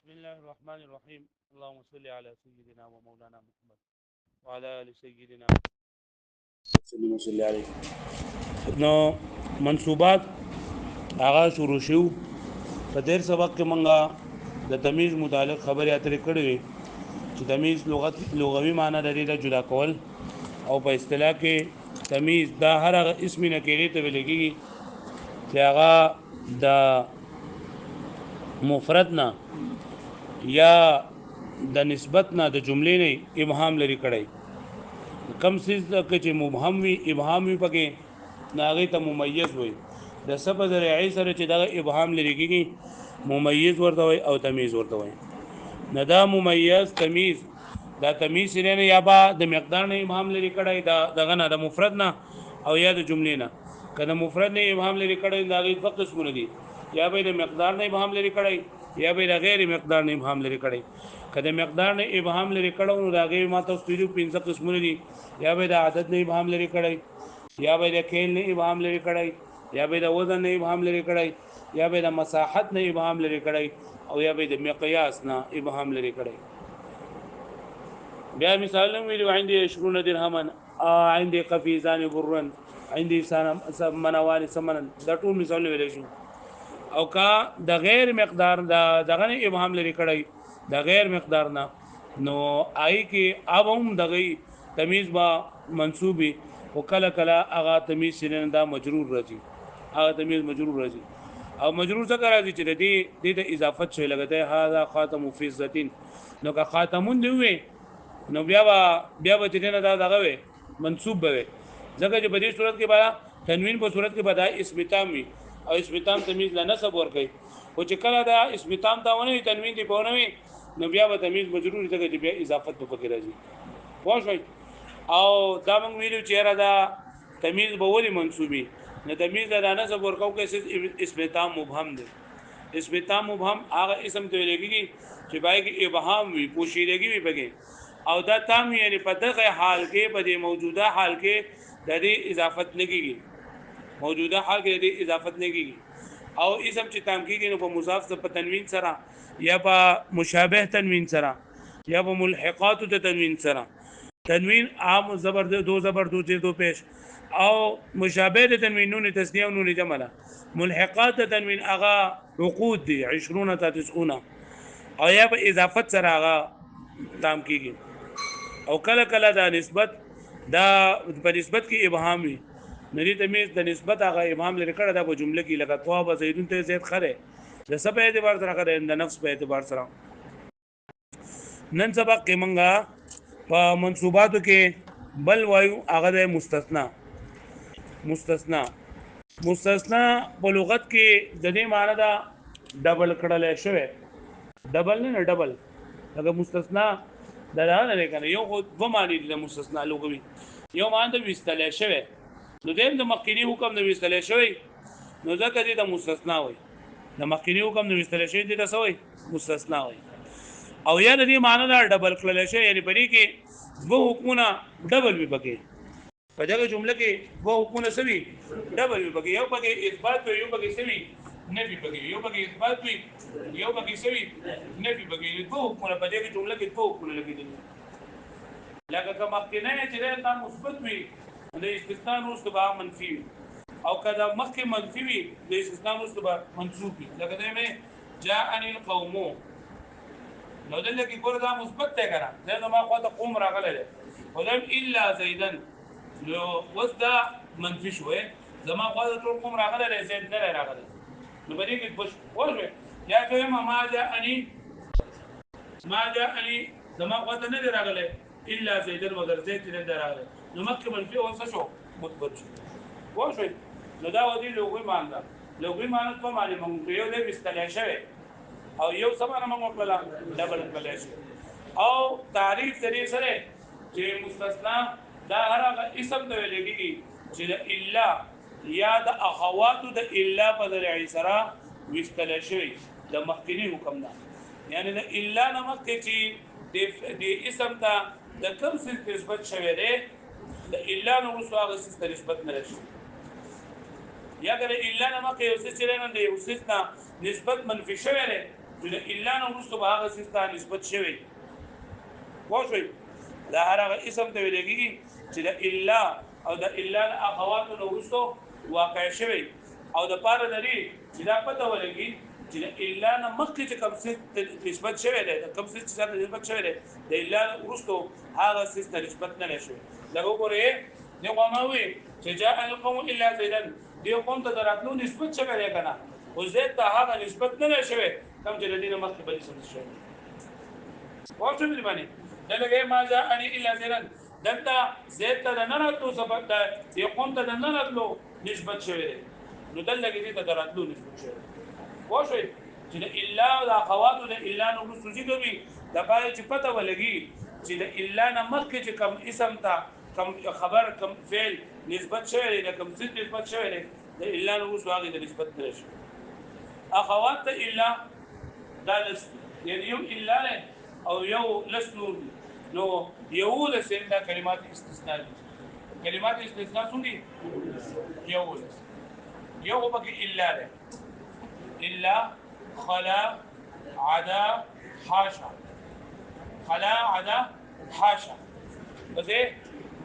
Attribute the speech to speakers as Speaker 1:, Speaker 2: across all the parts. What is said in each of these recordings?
Speaker 1: بسم الله الرحمن الرحيم. اللهم صل على سيدنا ومولانا محمد وعلى ال سيدنا وسلم عليه. نو منصوبات هغه شروع شو په ډیر سبق کې مونږه د تمیز متعلق خبرې اترې کړې وي چې تمیز لغوي معنی لري د جدا کول او په اصطلاح کې تمیز دا هر هغه اسم نه کېږي ته ویل کېږي چې هغه د مفرد نه یا د نسبت نه د جملې نه ابهام لري کړی کم سیز چې مبهم وي ابهام وي پکې ناغې ته ممیز وي د سبب ذریعې سره چې دغه ابهام لري کېږي ممیز ورته وي او تمیز ورته وي نه دا ممیز تمیز دا تمیز سره یا با د مقدار نه ابهام لري کړی دا دغه نه د مفرد نه او یا د جملې نه کله مفرد نه ابهام لري کړی ناغې دوه قسمونه دي یا به د مقدار نه ابهام لري کړی یا به د غیر مقدار نه ابهام لري کړی کله مقدار نه ابهام لري کړو نو دا غیر ماته ستوري 15 قسمونه دي یا به د عدد نه ابهام لري کړی یا به د کیل نه ابهام لري کړی یا به د وزن نه ابهام لري کړی یا به د مساحت نه ابهام لري کړی او یا به د مقیاس نه ابهام لري کړی بیا مثال ویلو عندي 20 درهما عندي قفيزان برا عندي منوال ثمنا دا ټول مثال ویل شو او کا د غیر مقدار دغه نه ابهام لري کړی د غیر مقدار نه نو آی کې اب هم دغه تمیز با منصوبي وکله کله هغه تمیز سره دا مجرور راځي هغه تمیز مجرور راځي او مجرور څه راځي چې د اضافت شوی لګته هاذا خاتم فی الزتین نو که خاتمون دی وي نو بیا به چې نه دا دغه وي منصوب به ځکه چې په دې صورت کې بیا تنوین په صورت کې بدای اسم تام وي او اسم تام تمیز لا نسب ور کوي او چې کله دا اسم تام تا ونه تنوین دی په ونه وي نو بیا به تمیز مجرور ځکه چې بیا اضافت په کې راځي واښوي او دا موږ ویلو چې را دا تمیز به ولې منصوبي نه تمیز دا نسب ور کوي چې اسم تام مبهم دی اسم تام مبهم هغه اسم ته لګي چې بای کې ابهام وي پوشیدګي وي بګي او دا تام یعنی په دغه حال کې په دې موجوده حال کې د دې اضافت نګيږي موجوده حال کې د دې اضافت نګيږي او اسم چې تام کېږي نو په مضاف سره په تنوین سره یا په مشابه تنوین سره یا په ملحقات د تنوین سره تنوین عام زبر دو زبر دو پیش او مشابه د تنوینونه تسنیه او نون جمع ملحقات د تنوین اغا عقود دي 20 تا 90 او یا په اضافت سره اغا تام کېږي او کله کله دا نسبت دا په نسبت کې ابهام وي نری تمیز د نسبت هغه ابهام لري کړه دا په جمله کې لکه طواب زیدون ته زید خره د سبب اعتبار سره خره د نفس په اعتبار سره نن سبق کې منګه په منصوباتو کې بل وایو هغه د مستثنا په لغت کې د دې معنی دا ډبل کړل شوی ډبل نه ډبل لکه مستثنا دا نه کنه یو خو دوه معنی د مستثنا لغوي یو معنی د وستل شوی نو دیم د مخکینی حکم د وستل شوی نو ځکه دې د مستثنا وای د مخکینی حکم د وستل شوی دې تاسو وای مستثنا وای او یا د دې معنی دا ډبل کړل شوی یعنی په دې کې دوه حکمونه ډبل وي پکې په دغه جمله کې دوه حکمونه سوي ډبل وي پکې یو پکې اثبات وي یو پکې سوي نفي پکې یو پکې اثبات وي یو پکې سوي نفي پکې دوه حکمونه په دغه جمله کې دوه حکمونه لګیدل لکه کوم مخکې نه چې دا مثبت وي د استثناء وروسته به منفي وي او کله مخکې منفي وي د استثناء وروسته به منصوب وي لکه دا مې جاءني القوم نو دلته کې ګوره دا مثبت دی کنه دا زما خواته قوم راغلی دی ولم الا زیدن نو اوس دا منفي شوی زما خواته ټول قوم راغلی دی زید نه راغلی نو په دې کې وښوي یا دویم ما جاءني زما خواته نه دی راغلی الا زیدن مگر زید نه دی راغلی نو مخکې منفي اوس شو مثبت شو وښوي نو دا ودی لغوي معنی ده لغوي معنی په معنی مونږ یو له استلای شوی او یو سمانه موږ کړل ډبل کړل شي او تعریف دې سره چې مستثنا دا هغه اسم ته لګي چې الا یا د اخوات د الا په ذریعه سره وستل شي د مخکنی حکم نه یعنی د الا نمک چې د اسم ته د کوم څه نسبت شوی دی د الا نو رسو هغه څه نسبت نه لري یا ګره الا نمک یو څه چیرې نه دی اوسه نسبت منفي شوی دی چې د الا نه وروسته به هغه څیز ته نسبت شوی پوه شوئ دا هر هغه اسم ته ویل کېږي چې د الا او د الا نه اخواتو نه وروسته واقع شوی او د پاره د دې چې دا پته ولګي چې د الا نه مخکې چې کوم څیز نسبت شوی دی د کوم څیز چې نسبت شوی دی د الا وروسته هغه څیز ته نسبت نه شوی لکه وګورئ دی قوموي چې جاء القوم الا زيدا دی قوم ته دراتلو نسبت شوی دی کنه او زید ته هغه نسبت نه شوی کوم چې د دې مخکې بل څه شوی واښو دې باندې دلته ما جاء الا زيدا دلته زید ته نه راتلو سبب ده دی قوم ته نه راتلو نسبت شوی دی نو دلته دې ته دراتلو نسبت شوی واښو چې د الا او د اخواتو د الا نو سوجي کوي د پاره چې پته ولګي چې د الا نه مخکې چې کوم اسم ته کم خبر کم فعل نسبت شوی دی کم څه نسبت شوی دی د الا نو اوس واغې د نسبت درش اخوات ته الا دا یعنی یو الا نه او یو لس نور نو یو لس دا کلمات استثناء دي کلمات استثناء څه دي یو لس یو پکې الا ده الا خلا عدا حاشا خلا عدا حاشا بس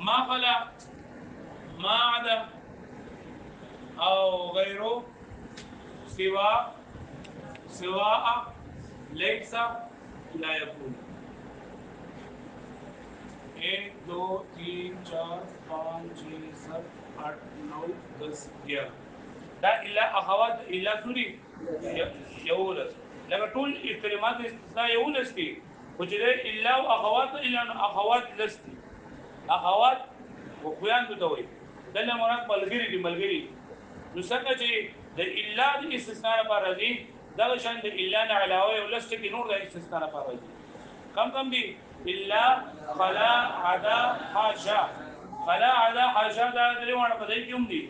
Speaker 1: ما خلا ما عدا او غيره سواء ليس لا يكون 1 2 3 4 5 6 7 8 9 10 11 دا الا اخوات الا سوري يولس لکه ټول کلمات استثناء یولس دي خو چې الا او اخوات الا اخوات لستي اخوات خو خویندو ته وایي دلته مراد ملګري دي ملګري نو څنګه چې د الا د استثناء لپاره راځي دغه شان د الا نه علاوه یو لست کې نور د استثناء لپاره راځي کم دي الا خلا عدا حاشا خلا عدا حاشا دا درې وړه په دې کې هم دي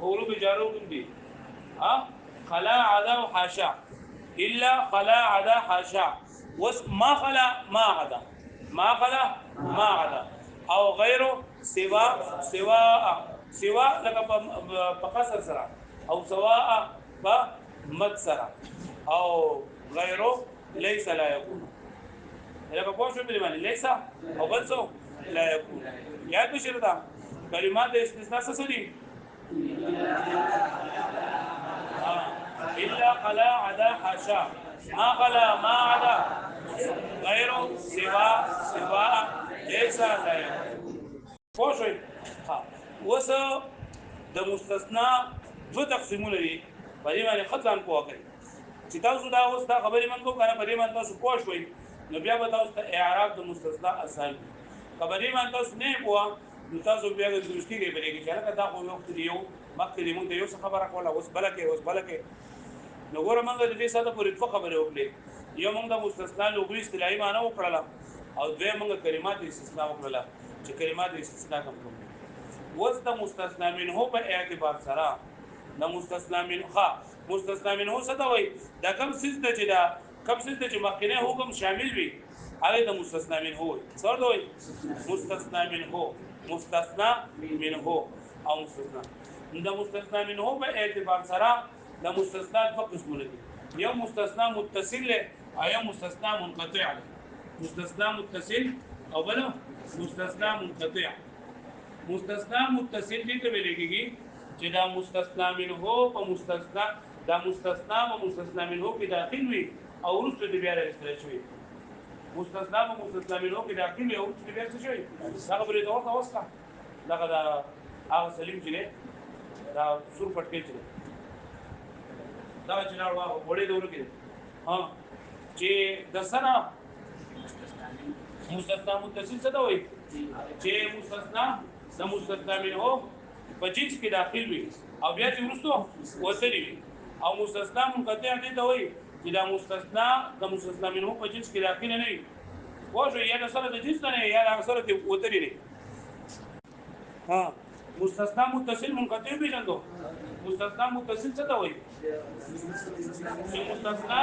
Speaker 1: اورو بجارو کې دي ها خلا عدا حاشا الا خلا عدا حاشا ما خلا ما عدا ما خلا ما عدا او غیره سواء لکه په قصر سره او سواء په مد سره او غیره ليس لا يكون لکه په شو باندې ليس او بل څه لا يكون یاد بشیر دا کلمات د استثناء څه دي الا خلا عدا حاشا ما خلا ما عدا غیره سواء ليس لا يكون پوښوي ها وس د مستثنا دو تقسیمونه دي په دې باندې خطان کوه کوي چې تاسو دا اوس دا خبرې من کو کنه په دې باندې تاسو پوښوي نو بیا به تاسو ته اعراب د مستثنا آسان خبرې باندې تاسو نه کوه نو تاسو بیا د درستی کې بلې کې چې دا خو یو وخت یو مخکې موږ ته یو څه خبره کوله اوس بلکې نو ګوره موږ د دې ساده پورې څه خبرې وکړې یو موږ د مستثنا لغوي اصطلاحي معنی وکړه او دوی موږ کلمات استثناء وکړه چې کلمات استثناء کوم وس د مستثنا منه په اعتبار سره د مستثنا منه څه دا وایي دا کوم څه چې دا کوم څه چې مخکنه حکم شامل وي هغه د مستثنا منه وایي څه وایي مستثنا منه او مستثنا د مستثنا منه په اعتبار سره د مستثنا په قسمونه دي یو مستثنا متصل او یو مستثنا منقطع مستثنا متصل او بل مستثنا منقطع مستثنا متصل دي ته ویل کېږي چې دا مستثنا منه په مستثنا دا مستثنا او مستثنا منه کې داخل وي او ورسته د بیا راځي شوی مستثنا او مستثنا منه کې داخل وي او ورسته د بیا څه شوی هغه بری دا وسه لکه دا هغه سلیم چې دا سور پټکې چې دا چې لاړ واه وړې دورو کې ها چې د سره مستثنا متصل څه دا وایي چې مستثنا د مستثنا منه په جنس کې داخل وي او بیا چې ورسته وتلی وي او مستثنا منقطع دي ته وایي چې دا مستثنا د مستثنا منه په جنس کې داخل نه وي واښو یا د سره د جنس نه یا د سره د وتلی نه ها مستثنا متصل منقطع پیژندو مستثنا متصل څه ته وایي چې مستثنا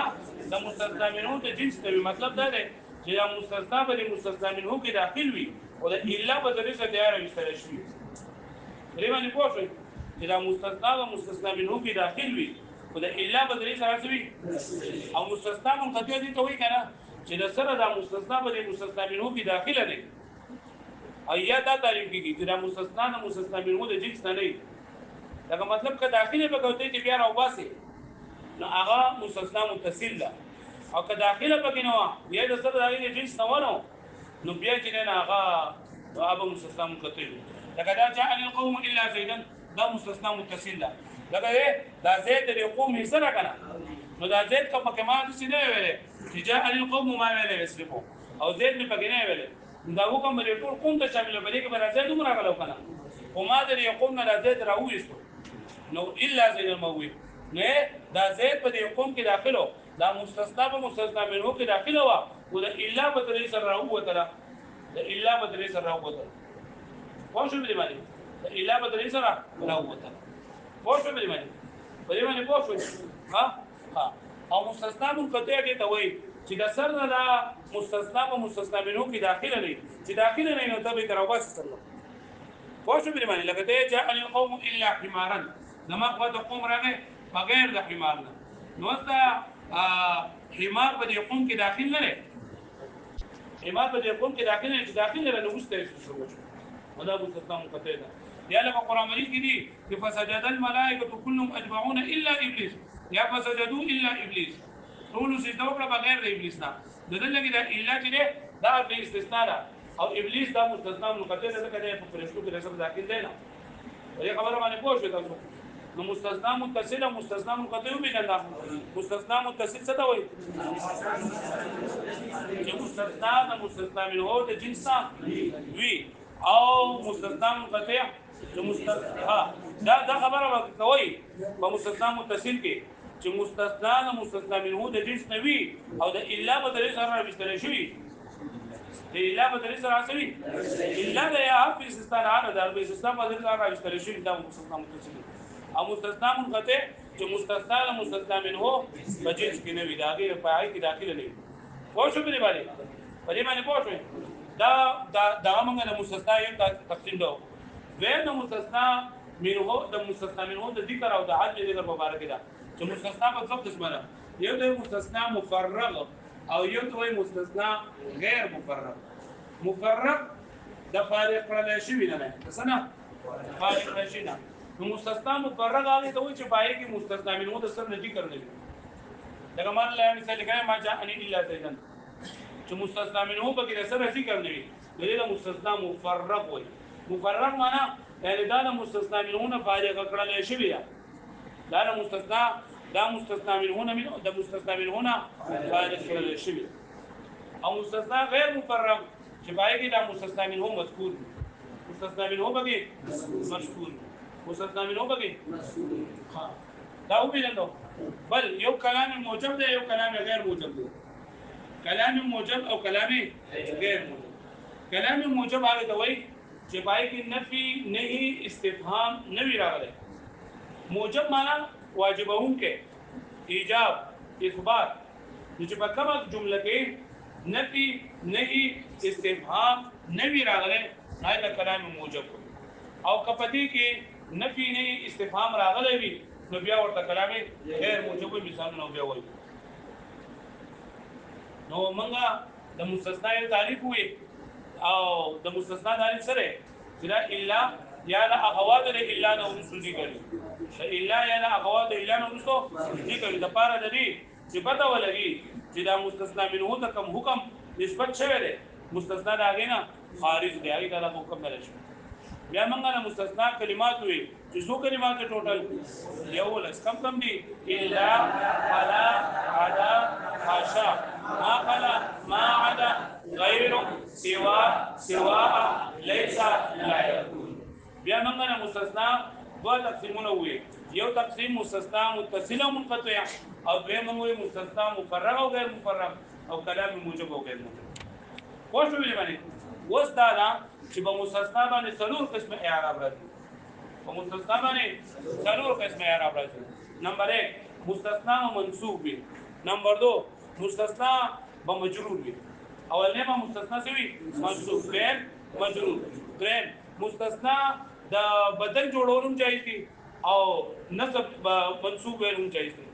Speaker 1: د مستثنا منه د جنس ته مطلب دا دی چې دا مستثنا به د مستثنا منه کې داخل وي او د الا په ذریعه تیار وستل شي ریمانی پوښتنه چې دا مستثنا او مستثنا منه کې داخل وي خو د الا بدري سره سوي او مستثنا منقطع دي ته وایي کنه چې د سره د مستثنا به د مستثنا منه کې داخله نه ایا دا تعریف کیږي چې د مستثنا د مستثنا منه د جنس نه نه دا مطلب که داخله به کوي چې بیا راو باسي نو هغه مستثنا متصل ده او که داخله پکې نو بیا د سره د جنس نه ونه نو بیا چې نه هغه ابو مستثنا منقطع لکه دا جاء القوم الا زيدا دا مستثنا متصل ده لکه دا زید د قوم حصہ را کنه نو دا زید کا پکې ما د سینې ویلې چې جاء القوم ما ویلې اسلفو او زید می پکې نه ویلې دا حکم لري ټول قوم ته شامل بلې کې بر زید عمر غلو کنه او ما د قوم نه زید راوېستو نو الا زید الموي نه دا زید په قوم کې داخلو دا مستثنا په مستثنا منه کې داخله وا او د الا په درې سره راوته د الا په درې سره راوته پوه شو دې باندې د الا په درې سره راوته پوه شو دې باندې پوه شو ها او مستثنا منقطع دي ته وایي چې د سر نه دا مستثنا په مستثنا منه کې داخله نه چې داخله نه نو ته به دروازه سره پوه شو دې باندې لکه ته جاء القوم الا حمارا نما قوت قوم راغې بغیر د حمار نه نو دا حمار په دې قوم کې داخل نه لري حمار په دې قوم کې داخل نه چې داخل نه نو مستثنا شروع شو ودا مستثنا منقطع ده یا لکه قرآن مجید کې دي چې فسجد الملائکه كلهم اجمعون الا ابلیس یا فسجدوا الا ابلیس ټول سجده وکړه بغیر د ابلیس نه دغه لګي دا الا چې دا د استثناء ده او ابلیس دا مستثنا منقطع ده ځکه په فرشتو کې رسول داخل دی نه دې خبره باندې پوه شئ تاسو نو مستثنا متصل او مستثنا منقطع وي کنه مستثنا متصل څه ته وایي چې مستثنا د مستثنا منه د جنس وي او مستثنا منقطع چې مستثنا دا خبره کوي په مستثنا متصل کې چې مستثنا د مستثنا منه د جنس نه وي او د الا په طریقه سره راوستل شي د الا په طریقه سره راوستل الا د یا په استثناء نه د استثناء په طریقه سره راوستل شي دا مستثنا متصل او مستثنا منقطع چې مستثنا د مستثنا منه په جنس کې نه وي دا غیر پای کې داخله نه وي پوه شو په دې باندې پوه شو دا موږ د مستثنا یو تقسیم دو غیر د مستثنا منه د مستثنا منه د ذکر او د عدل ذکر مبارک ده چې مستثنا په څه قسمه ده یو د مستثنا مفرغ او یو د مستثنا غیر مفرغ د فارق کړل شي نه څنګه فارق کړل شي نه نو مستثنا مفرغ هغه ته وایي چې پای کې مستثنا منه د سر نه ذکر نه وي لکه مثلا مثال لکه ما جاء ان الا زيدا چې مستثنا منه په کې سره ذکر نه وي د مستثنا مفرغ وایي مفرغ معنا یعنی دا د مستثنا منه فارغ کړل شي دا مستثنا منه د مستثنا منه فارغ کړل شي او مستثنا غیر مفرغ چې پای کې دا مستثنا منه مذکور مستثنا منه بګي مشکور مستثنا منه بګي ها دا ویلندو بل یو کلام موجب دی یو کلام غیر موجب دی کلام موجب او کلام غیر موجب کلام موجب هغه دی وایي چې پای کې نفي نه استفهام نه وی راغلی موجب معنا واجبون کې ایجاب اثبات چې په کومه جمله کې نفي نه استفهام نه وی راغلی دا کلام موجب او کپدی کې نفي نه استفهام راغلی وي نو بیا ورته کلام غیر موجب مثال نو بیا وایي نو موږ د مستثنا تعریف وي او د مستثنا تعریف سره چې الا یا لا اغواد الا نو رسول دي کوي الا یا لا اغواد الا نو رسول دي کوي د پاره د دې چې پته ولګي چې دا مستثنا منه ته کوم حکم نسبت شوی دی مستثنا دا غینا خارج دی هغه دا حکم نه شي بیا موږ نه مستثنا کلمات وي چې څو کلمات ټوټل یو لس کم دي الا فلا عدا حاشا ما فلا ما عدا غیر سوا ليس لا يكون بیا موږ نه مستثنا دوه تقسیمونه وي یو تقسیم مستثنا متصل او منقطع او دویم موږ مستثنا مفرغ او غیر مفرغ او کلام موجب او غیر موجب خو شو ویل باندې وس دا چې په مستثنا باندې څلور قسم اعراب راځي په مستثنا باندې څلور قسم اعراب راځي نمبر 1 مستثنا منصوب وي نمبر 2 مستثنا بمجرور وي اولنه مستثنا سوي منصوب غیر مجرور دریم مستثنا د بدل جوړولم چاهیږي او نصب منصوب ویلم چاهیږي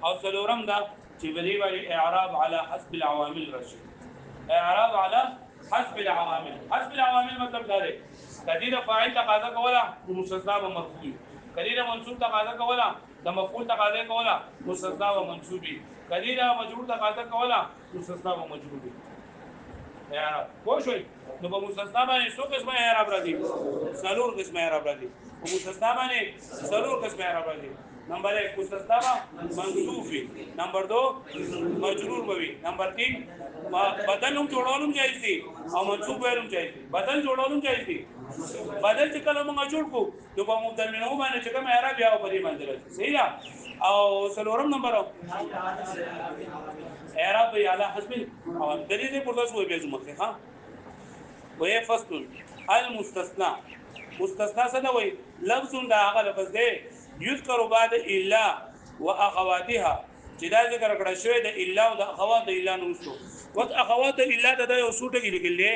Speaker 1: او څلورم دا چې بدی باندې اعراب على حسب العوامل راشي. اعراب على حسب العوامل. حسب العوامل مطلب دا دی کدی د فاعل تقاضا کوله د مستثنا به مرفوع، کدی د منصوب تقاضا کوله د مفعول تقاضا کوله مستثنا به منصوبي، کدی د مجرور تقاضا کوله مستثنا به مجروري. اعراب پوه شئ. نو په مستثنا باندې څو قسمه اعراب راځي؟ څلور قسمه اعراب راځي. په مستثنا باندې څلور قسمه اعراب راځي. نمبر 1 مستثنا منصوب وي، نمبر 2 مجرور وي، نمبر 3 بدل هم جوړولم جایز دي او منصوب ویلم جایز دي. بدل جوړولم جایز دي. بدل چې کله موږ جوړ کو نو په مبدل منه باندې چې کوم اعراب یا په دې باندې راځي. صحیح ده. او څلورم نمبر اعراب یا علی حسب او د دې په تاسو به زموږه ها وې فصل المستثنى. مستثنى څه دی؟ وای لفظ دا هغه لفظ دی یذکر بعد الا واخواتها چې دا ذکر کړه شوی د الا او د اخوات د الا نوستو وقت اخوات الا د یو سوټه کې لیکل دي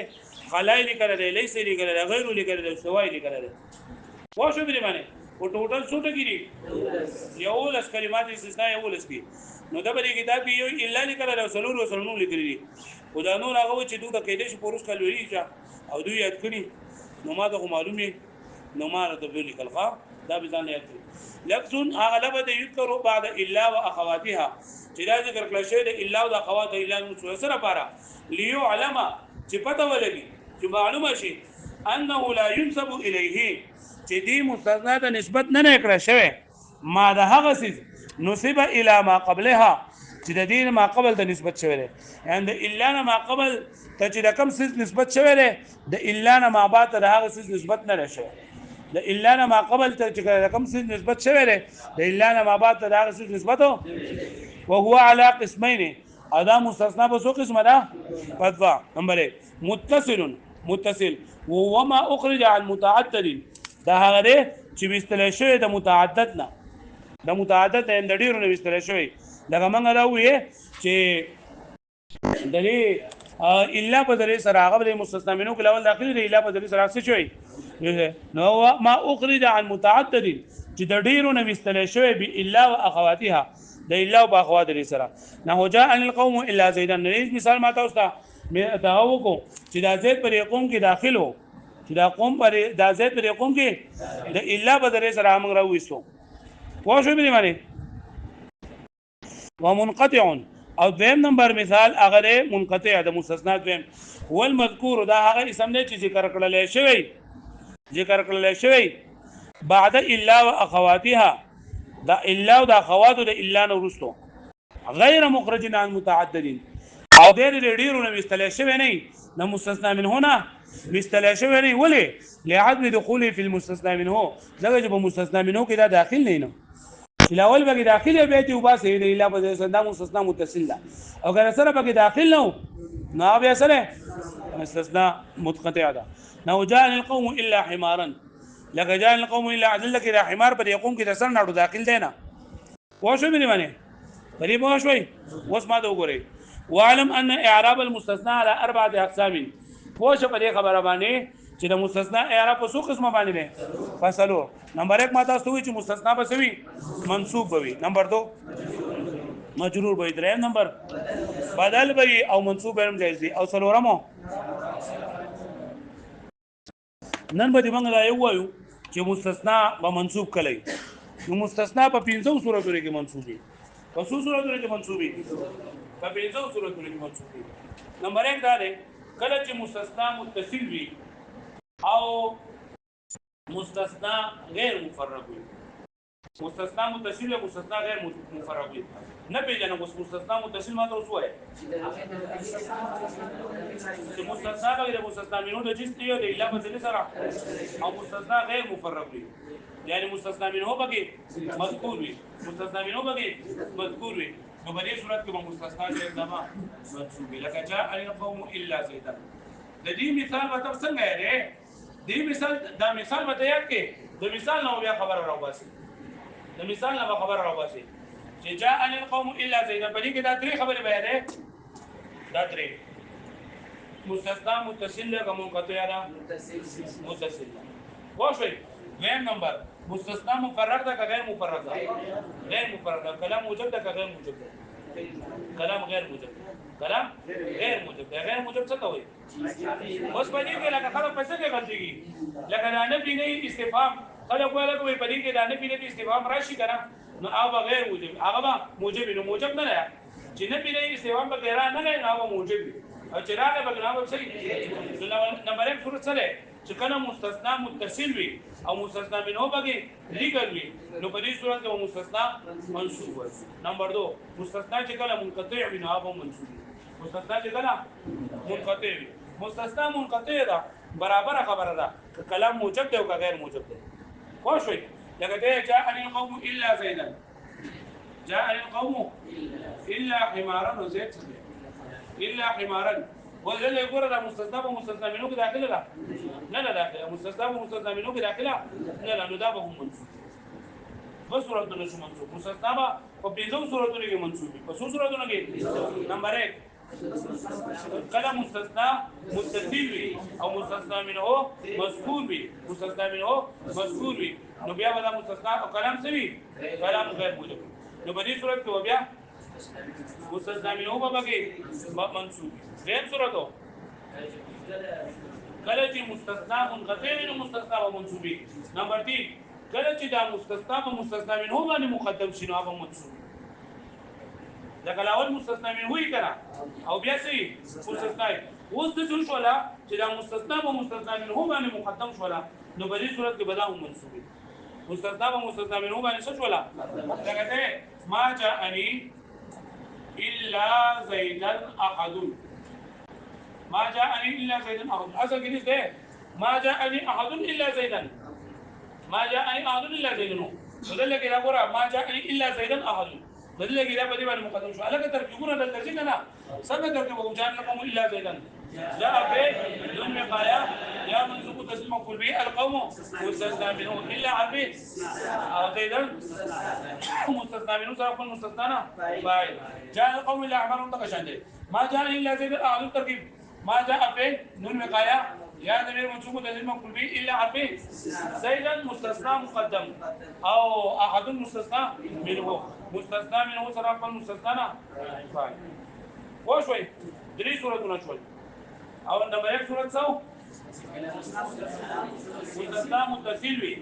Speaker 1: خلای لیکل دي لیس لیکل دي غیر لیکل دي سوای لیکل دي. واښو به معنی او ټوټل سوټه کې دي یو لس کلمات استثناء یو لس کې نو دا به کتاب یو الا لیکل دي سلور وسلنو لیکل دي او دا نور هغه چې دوی د کېدې شي پروس کلوري او دوی یاد کړي نو ما ته معلومه نو ما ته به لیکل ښه دا به ځان یاد کړي. لفظ اغلب د یذکر بعد الا واخواتها چې دا ذکر کړل شوی د الا او د اخوات الا نو سره لپاره لیو علما چې پته ولګي چې معلومه شي انه لا ينسب الیه چې دی مستثنا ته نسبت نه کړی شوی ما د هغه سیز نسب الی ما قبلها چې د دین ما قبل ته نسبت شوی دی یعنی د الا نه ما قبل ته چې د کوم سیز نسبت شوی دی د الا نه ما بعد ته د هغه سیز نسبت نه شوی. د الا نه ما قبل ته چې کوم څه نسبت شوی دی د الا نه ما بعد ته دا څه نسبت او هو على قسمين ادا مستثنا به څو قسمه ده؟ پدوا. نمبر 1 متصل وهو ما اخرج عن متعدد دا هغه دی چې وستل شوی د متعدد نه د متعدد د ډیرو نه وستل شوی لکه موږ دا وایو چې د الا په ذریعه سره هغه د مستثنا منو کې اول داخلي دی الا په ذریعه سره څه شوی نو ما اخرج عن متعدد چې د ډیرو نه وستل شوی به الا واخواتها د الا او اخوات لري سره نه جاء ان القوم الا زيدا. مثال ما تاسو ته دا وکړو چې دا زید پر قوم کې داخلو چې دا قوم پر دا زید پر قوم کې د الا په ذریعه سره موږ راوېستو. واښو به معنی ومنقطع او دویم نمبر مثال هغه منقطع د مستثنا دویم والمذکور دا هغه اسم دی چې ذکر کړل شوی بعد الا واخواتها دا الا او د اخوات د الا نو رستو غیر مخرج عن متعددين او د ډیرو نو وستل شوی نه د مستثنا من هنا وستل شوی نه ولی لعدم دخوله في المستثنا منه ځکه چې په مستثنا منه کې دا داخل نه الاول بقى داخل يا بيتي وباس هي الا بس ده مستثنى متصل او غير سره بقى داخل نو بیا سره مستثنى منقطع ده نو جاء القوم الا حمارا لك جاء القوم الا عدل كده حمار بده يقوم كده سر نړو داخل ده نه واښو به معنی غریب واښوي اوس ما ته وګورئ وعلم ان اعراب المستثنى على اربعه اقسام. واښو په دې خبره باندې چې د مستثنا اعراب په څو قسمه باندې ده فصلو. نمبر 1 ما تاسو وی چې مستثنا به سوي منصوب وي، نمبر 2 مجرور وي، دریم نمبر بدل وي او منصوب هم جایز دي او څلورمو نن به موږ دا یو وایو چې مستثنا به منصوب کړي. نو مستثنا په 5 صورتونو کې منصوبي په څو صورتونو کې منصوبي په 5 صورتونو کې منصوبي. نمبر 1 دا ده کله چې مستثنا متصل وي او مستثنا غیر مفرغ وي. مستثنا متصل او مستثنا غیر مفرغ وي نه پیژنه. مستثنا متصل ما ته وسوي چې مستثنا غیر مستثنا منو د جنس دی او د الا په سره او مستثنا غیر مفرغ وي یعنی مستثنا منو بګي مذکور وي مستثنا منو بګي مذکور وي. نو په دې صورت کې به مستثنا غیر دما منصوب لکه جاء القوم الا زيدا. د دې مثال په تاسو څنګه یې دې مثال دا مثال به یاد کې د مثال نو بیا خبر راوباسي د مثال نو خبر راوباسي چې جاء القوم الا زيدا. په دې کې دا درې خبرې به ده دا درې مستثنا متصل له منقطع ده متصل واښوي. دویم نمبر مستثنا مفرغ ده که غیر مفرغ ده؟ غیر مفرغ ده. کلام موجب ده که غیر موجب ده؟ کلام غیر موجب ده. کلام غیر موجب ده. غیر موجب څه ته وایي؟ اوس په دې کې لکه خلک په څه کې غلطېږي؟ لکه دا نفي نه استفهام خلک وایي لکه په دې کې دا نفي نه استفهام راشي که نه نو هغه غیر موجب هغه به موجب نو موجب نه دی چې نفي نه استفهام به غیره نه دی نو هغه موجب وي او چې راغی به نو هغه صحیح نمبر 1 صورت څه دی چې کله مستثنا متصل وي او مستثنا منه پکې ذکر وي نو په دې صورت کې مستثنا منصوب وي. نمبر 2 مستثنا چې کله منقطع وي نو هغه منصوب وي. مستثنا چې کله منقطع وي مستثنا منقطع ده برابر خبره ده که کلام موجب دی او که غیر موجب دی. خو شوي لکه دی جاءني القوم الا زيدا جاءني القوم الا حمارا وزيد الا حمارا ولله يقول ده مستثنى ومستثنى منه داخله لا لا داخله مستثنى ومستثنى منه داخله لا ندابه منصوب بس صورتونه شو منصوب مستثنى په پنځو صورتونو کې منصوب په څو صورتونو کې نمبر 1 کله مستثنى متصل وي او مستثنى منه مذکور وي مستثنى منه مذکور وي نو بیا ولا مستثنى او کلام څه وي کلام غیر موجب نو په دې صورت کې بیا مستثنى منه به کې منصوب غیر صورتو کله چې مستثنا منقطع وي نو مستثنا به منصوب وي. نمبر 3 کله چې دا مستثنا په مستثنا منه باندې مقدم شي نو هغه منصوب وي. دا کلاول مستثنا منه وي کنه او بیا سي مستثنا اوس د څه شولا چې دا مستثنا په مستثنا منه باندې مقدم شولا نو په دې صورت کې به دا منصوب وي. مستثنا په مستثنا منه باندې څه شولا لکه ما جاءني الا زيدا احد ما جاءني الا زيدا احد اصل کې دې ما جاءني احد الا زيدا ما جاءني احد الا زيدا بدل کې دا ګوره ما جاءني الا زيدا احد بدل کې دا په دې باندې مقدم شو الګ ترکیبونه دلته څنګه نه څنګه ترکیب او جان لكم الا زيدا جاء به دون قایا يا منصوب تسلم مقول به القوم مستثنى منه الا عبيد او زيدا مستثنى منه صرف مستثنى فاعل جاء القوم الا اعمال تقشند ما جاء الا زيدا احد ترکیب ما جاء به نون وقايه يا ضمير منصوب تسليم مقول به الا عربي زيدا مستثنى مقدم او احد مستثنى منه مستثنى منه صرف المستثنى فاعل وشوي دري صورتونه شوي او نمبر 1 صورت څو مستثنى متصل وي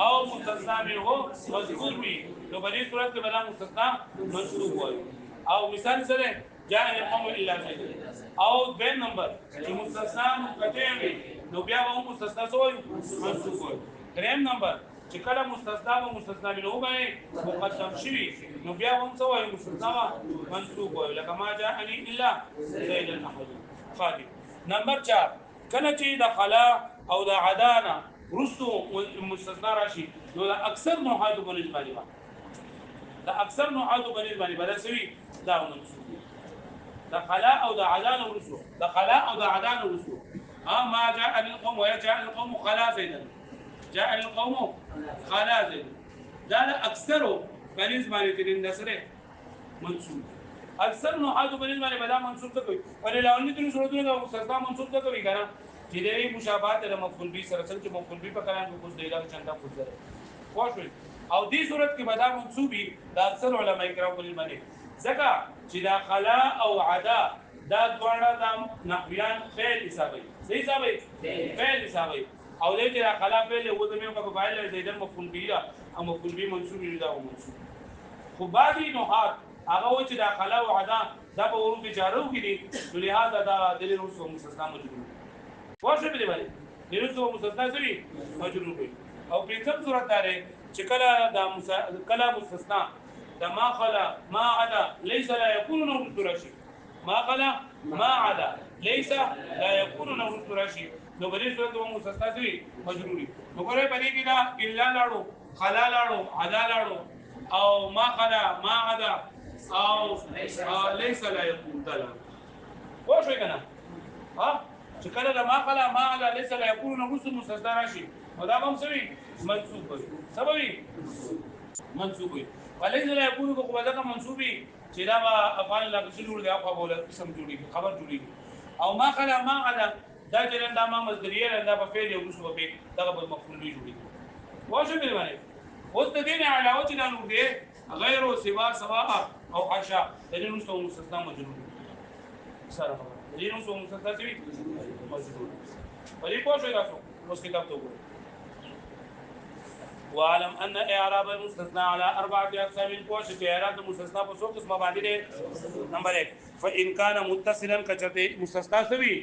Speaker 1: او مستثنى منه مذکور وي نو په دې صورت کې بلا مستثنى منصوب وي او مثال سره جاء القوم الا زيد او بین نمبر چې مستثنا منقطع وي نو بیا به مستثنا سوی منصوب وي. دریم نمبر چې کله مستثنا او مستثنا منه باندې مقدم شي نو بیا هم سوی مستثنا منصوب وي لکه ما جاءني الا زيد احد. خاطب نمبر 4 کله چې د خلا او د عدانا رستو مستثنا راشي نو د اکثر نوحات په نسبت باندې د اکثر نوحات په نسبت باندې بدسوي دا منصوب د خلا او د عدان ورسو د خلا او د عدان ورسو ما جاء القوم وجاء القوم خلا زيدا جاء القوم خلا زيدا دا اکثر بنسبت باندې د نصره منصوب اکثر نو حاجو بنسبت باندې بدا منصوب ته کوي ولې لاولني د صورتونو د مستثنا منصوب ته کوي کنه چې د مشابهت د مفعول به سره څنګه مفعول به په کلام کې کوم دی دا چنده کوځره خوښوي او دې صورت کې بدا منصوبي د اکثر علما کرام په باندې ځکه چې دا خلا او عدا دا دواړه د نحویان فعل حسابي صحیح حسابي فعل حسابي او دې چې دا خلا فعل و د مې په فاعل زیدن مفعول به او مفعول به منصوب دی دا منصوب خو باقي نوحات هغه و چې دا خلا او عدا دا په ورو کې جارو کې دي نو لهدا دا دلیل رسو مستثنا مجرور واشه به دی باندې رسو مستثنا سوي مجرور وي او پنځم صورت داره چې کله مستثنا دا ما خلا ما عدا ليس لا يكون نور التراشي ما خلا ما عدا ليس لا يكون نور التراشي نو بری صورت و مستثنا سوي مجروري نو ګوره پدې کې دا الا لاړو خلا لاړو عدا لاړو او ما خلا ما عدا او ليس لا يكون تلا خو شو کنه ها چې کله ما خلا ما عدا ليس لا يكون نور مستثنا راشي او دا هم سوي منصوب وي سببي منصوب وي وليس لا يكون کو بدل منصوبي چې دا افعال لا شلور دی او قبول اسم جوړي خبر جوړي او ما خلا ما عدا دا چې دا ما مصدریه دا په فعل او رسو په دا په مفعول جوړي واشه به باندې اوس د دې نه علاوه چې دا نور دی غیر او سوا سواء او حاشا د دې نو مستثنا مجرور سره د دې نو مستثنا چې مجرور ولې پوه شئ تاسو اوس کتاب ته وګورئ وعلم ان اعراب المستثنى على اربعه اقسام پوښتنه اعراب المستثنى په څو قسمه باندې ده نمبر 1 فان كان متصلا کچته مستثنى سوي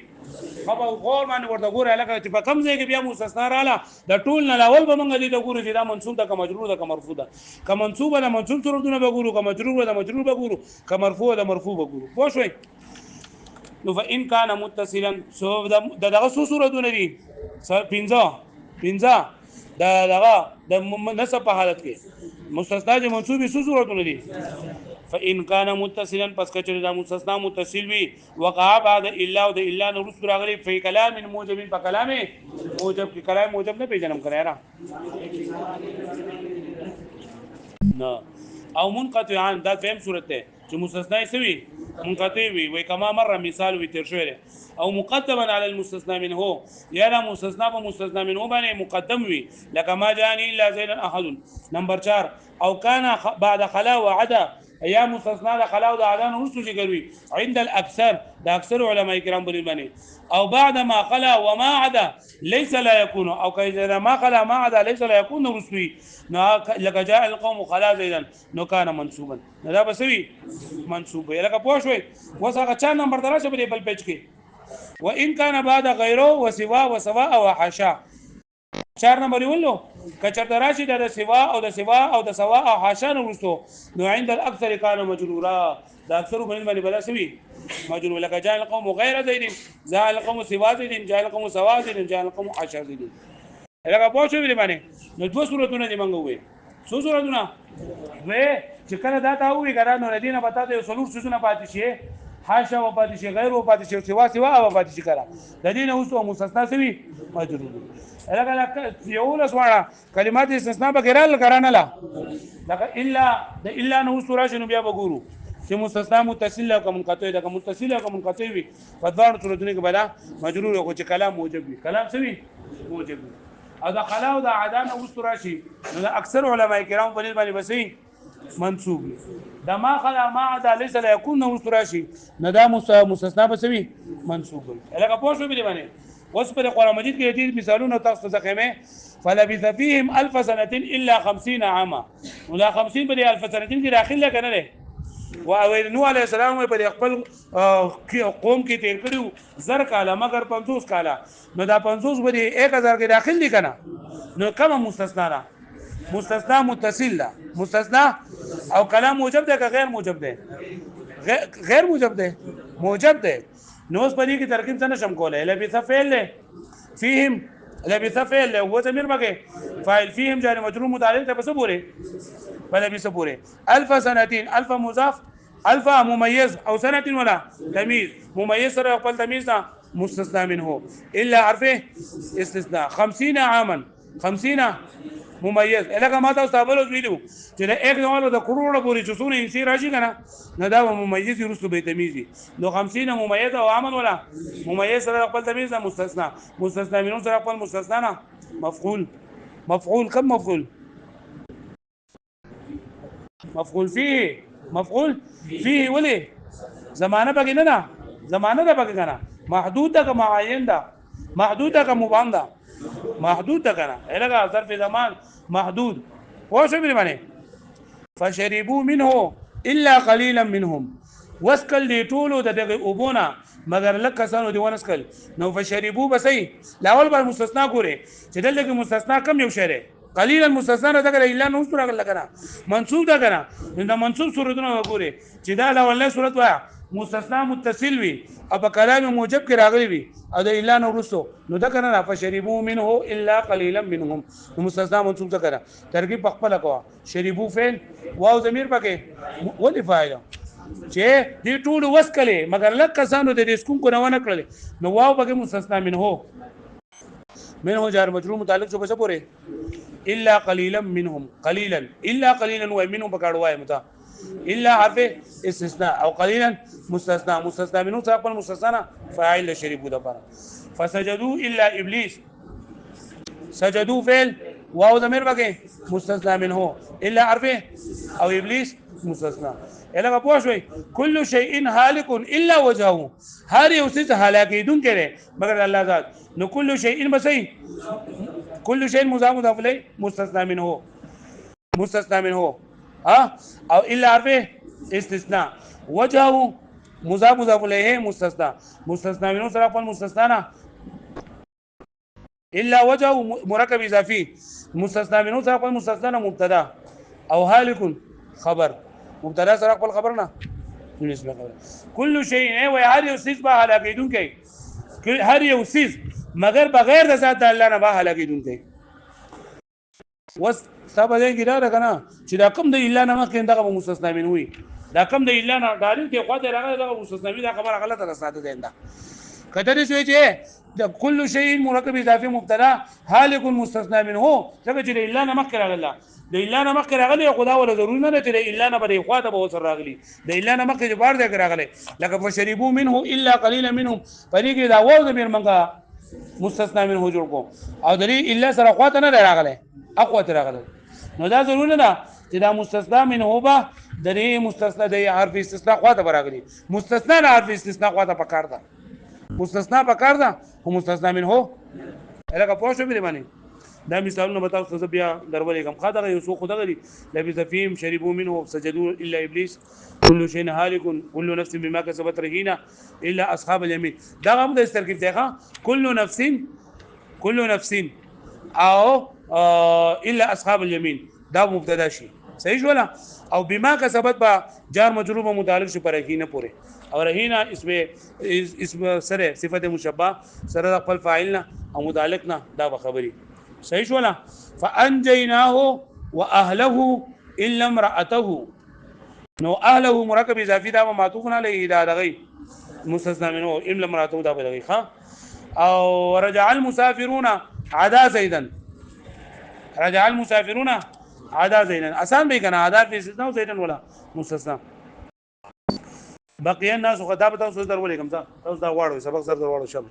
Speaker 1: خبر غور باندې ورته ګوره لکه چې په کم ځای کې بیا مستثنى رااله د ټول نه لاول به موږ دې ته ګورو چې دا منصوب ده که مجرور ده که مرفوع ده که منصوب ده منصوب صورتونه به ګورو که مجرور ده مجرور به ګورو که مرفوع ده مرفوع به ګورو پوه شئ نو فان كان متصلا سو دغه څو صورتونه دي 15 دغه د نسب په حالت کې مستثنا چې منصوب څو صورتونه دي فان كان متصلا پس کچره دا مستثنا متصل وي وقع بعد الا او د الا نو رسل راغلي په کلام موجب په کلام موجب کې کلام موجب نه پیژنم کړه را نه او منقطعا دا فهم صورت ده چې مستثنا سوي منقطع وي وای کما مر مثال وي تر شوی او مقدما على المستثنى منه یا لا مستثنا په مستثنا منه باندې مقدم وي لکه ما جاني الا زيد احد نمبر 4 او كان بعد خلا وعدا یا مستثنا د خلا او د عدا نو څه کوي عند الاكثر د اکثر علما کرام باندې او بعد ما خلا وما عدا ليس لا يكون او كاذا ما خلا ما عدا ليس لا يكون رسوي لك جاء القوم خلا زيدا نو كان منصوبا دا بسوي منصوب لکه پوه شوي وسه چا نمبر درشه په بل پیج کې وان كان بعد غيره وسوا وسواء وحاشا 4 نمبر ولو کچر دراشي د سوا او د سوا او د سوا او حاشا نو ورستو نو عند الاكثر كان مجرورا د اکثر باندې بلا سوي مجرور لك جاء القوم غير زيد جاء القوم سوا زيد جاء القوم سوا زيد جاء القوم حاشا زيد لکه پوه شو باندې نو دوه صورتونه دي مونږ وې څو صورتونه وې چې کله دا تا وې ګرانو ندینه پتا ته سلوک سوزونه پاتې شي حاشا و پاتې شي غیر و پاتې شي سوا و پاتې شي کړه د دې نه اوس مستثنا سوي مجرور لکه یو لسواړه کلمات استثناء به ګرال کرانه لا لکه الا نو سورہ شنو بیا وګورو چې مستثنا متصل او منقطع ده که متصل او منقطع وي په ځوان صورتونو کې بلا مجرور او چې کلام موجب وي کلام سوي موجب وي او د خلا او د عدا نو سورہ شي نو اکثر علما کرام په دې باندې بسې منصوب دا ما خلا ما عدا ليس لا يكون نو سورہ شي نه دا مستثنا بسوي منصوب لکه پوه شو به باندې اوس په قرآن مجید کې دې مثالونه تاسو ځخمه فلبث فيهم 1000 سنه الا 50 عاما ولا 50 په 1000 سنه کې داخل کنه نه او نو عليه السلام په خپل قوم کې تیر کړو زر کاله مگر 50 کاله نو دا 50 به 1000 کې داخل دي کنه نو کوم مستثنا ده مستثنا متصل ده مستثنا او کلام موجب ده که غیر موجب ده غیر موجب ده موجب ده نو اوس په دې کې ترکیب څنګه شم کوله لبث فعل فيهم لبث فعل هو ضمیر بګه فاعل فيهم جار مجرور متعلق ته بس پوره بل بس پوره 1000 سنتين 1000 مضاف 1000 مميز او سنه ولا تمييز مميز سره خپل تمييز ده مستثنى منه الا حرفه استثناء 50 عاما 50 مميز الګه ما تاسو تابلو ویلو چې د 1 ډول د کروڑه پوری چسونه انسی راشي کنه نه دا مميز رسو به تمیزي نو 50 مميز او عمل ولا مميز سره خپل تمیز مستثنا مستثنا منو سره خپل مستثنا نه مفعول كم مفعول فيه ولي زمانه بګی نه زمانه ده بګی کنه محدود ده که معین ده محدود ده که مبهم ده محدود ده کنه الګه ظرف زمان محدود هو شو باندې فشربوا منه الا قليلا منهم وسکل دی ټولو د دغه اوبونه مگر لکه سانو دی ونسکل نو فشربوا بسې لاول بر مستثنا ګوره چې دلته مستثنا کم یو شری قليلا مستثنا دغه الا نو سره لګنه منصوب ده کنه دا منصوب صورتونه وګوره چې دا لاول صورت وا مستثنا متصل وي او په کلام موجب کې راغلي وي او د الا نو رسو نو دا کنه فشربوا منه الا قليلا منهم مستثنا منصوب ده کنه ترکیب په خپل کوه شربوا فعل واو ضمیر پکې ولې فاعل چې دې ټول وسکلې مگر لکه سانو د ریسکون کو نه ونه کړل نو واو پکې مستثنا منه جار مجرور متعلق شو بس پوره الا قليلا منهم قليلا ومنهم پکړوای متا الا حرف استثناء او قليلا مستثنى منه صاحب المستثنى فاعل شربوا ده فسجدوا الا ابليس سجدوا فعل واو ضمیر بګه مستثنا منه الا عرفه او ابلیس مستثنا الګه پوه شوي كل شيء هالك الا وجهه هر یو څه هلاکیدون کړي مگر الله ذات نو كل شيء بسې كل شيء مضاف الیه مستثنا منه مستثنا منه ها او الا عرفه استثناء وجهه مضاف الیه مستثنا منه سره خپل مستثنا نه الا وجهه مرکب اضافي مستثنا منه سره خپل مستثنا مبتدا او هالك خبر مبتدا سره خپل خبر نه بالنسبه خبر كل شيء و هر یو چیز به هلاکیدون کوي هر یو چیز مگر بغیر د ذات الله نه به هلاکیدون کوي وس سبا دې ګرا کنه چې دا کوم د الا نه مخکې دغه مستثنا منه وي دا کوم د الا نه دارین کې خو دې راغله دغه مستثنا وي دا خبره غلطه ده ساده ده انده کته دې شوی چې د كل شيء مرکب اضافي مبتدا هالك مستثنا منه څنګه چې الا نه مخکې راغله د الا نه مخکې راغلی خدا ولا ضروري نه چې الا نه بده خواته به وسر راغلی د الا نه مخکې بار دې راغلی لکه فشربوا منه الا قليلا منهم پرېږي دا وو د میر منګه مستثنا منه جوړ کو او درې الا سره خواته نه راغلی اقوته راغلی نو دا ضروري نه چې دا مستثنا منه به درې مستثنا د حرف استثناء خواته راغلی مستثنا نه حرف استثناء خواته پکار ده مستثنا پکار ده او مستثنا منه الګه پوه شو به باندې دا مثالونه بتاو څه بیا درولې کوم خاطر یو سو خدای غلي لبث فيهم شربوا منه سجدوا الا ابليس كل شيء هالك كل نفس بما كسبت رهينه الا اصحاب اليمين دا هم د ترکیب دی كل نفس او الا اصحاب اليمين دا مبتدا شي صحیح ولا او بما كسبت با جار مجرور متعلق شي پر رهينه پوره او رهينه اسم سره صفت مشبہ سره خپل فاعل او متعلق نه دا خبري صحیح ولا فانجيناه واهله الا امراته نو اهله مرکب اضافي دا معطوف علیه دا دغه مستثنا منه الا امراته دا بدغه ها او رجع المسافرون عدا زيدا رجع المسافرون عدا زيدا آسان به کنه عدا في استثناء زيدا ولا مستثنا بقي الناس خطاب تاسو درولې کوم تاسو دا واړو سبق سره درواړو شم